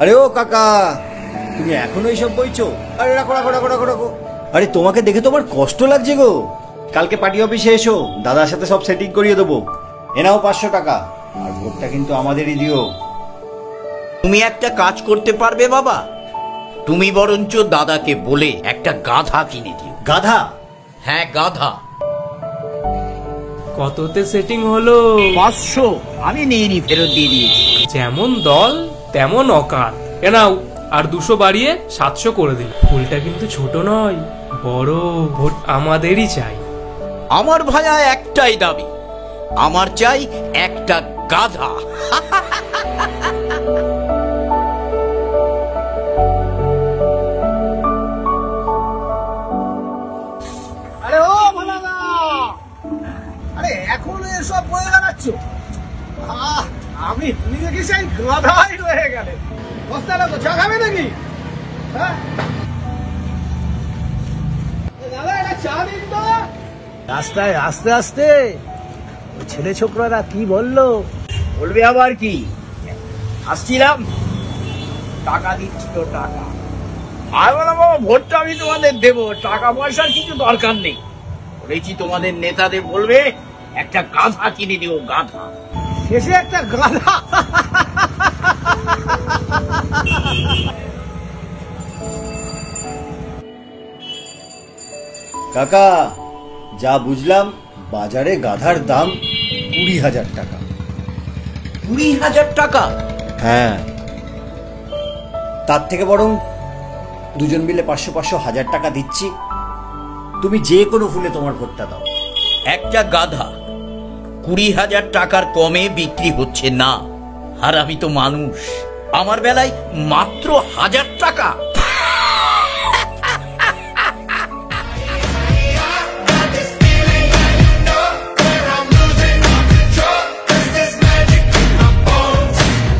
আরে ও কাকা, তুমি এখনো এইসব বইছো? আরে রাখো রাখো রাখো রাখো রাখো। আরে তোমাকে দেখে তো আমার কষ্ট লাগছে গো। কালকে পার্টি অফিসে এসো, দাদার সাথে সব সেটিং করিয়ে দেবো। এ নাও 500 টাকা, আর ভোটটা কিন্তু আমাদেরই দিও। তুমি একটা কাজ করতে পারবে বাবা? তুমি বরঞ্চ দাদাকে বলে একটা গাধা কিনে দিও। গাধা? হ্যাঁ, গাধা। কততে সেটিং হলো? 500 আমি নিয়ে ফেরত দিয়ে দিয়েছি। যেমন দল তেমন অকার। এ নাও, আর 200 বাড়িয়ে 700 করে দিন। ফুলটা কিন্তু ছোট নয়, বড়। ভোট আমাদেরই চাই। আমার ভাইয়া একটাই দাবি, আমার চাই একটা গাধা। আরে ও ভালাদা, আরে এখন এসব বয়ে বেড়াচ্ছ? তুমি দেখি সেই গাধাই রয়ে গেলে। বস্তা লাগো, চা খাবে নাকি? হ্যাঁ দাদা, এটা চা দিন তো। রাস্তায় আস্তে আস্তে ওই ছেলে ছোকরারা কি বললো? বলবে আবার কি? আসছিলাম, টাকা দিচ্ছিল, টাকা। আর বলো বাবা, ভোটটা আমি তোমাদের দেবো, টাকা পয়সার কিছু দরকার নেই। বলেছি তোমাদের নেতাদের বলবে একটা গাধা কিনে দিও, গাধা। শেষে একটা গাধা। কাকা, যা বুঝলাম বাজারে গাধার দাম 20,000 টাকা। 20,000 টাকা? হ্যাঁ, তার থেকে বরং দুজন মিলে 500 1000 টাকা দিচ্ছি, তুমি যে কোনো ফুলে তোমার ভোটটা দাও। একটা গাধা 20,000 টাকার কমে বিক্রি হচ্ছে না। আর আমি তো মানুষ, আমার বেলায় মাত্র 1000 টাকা।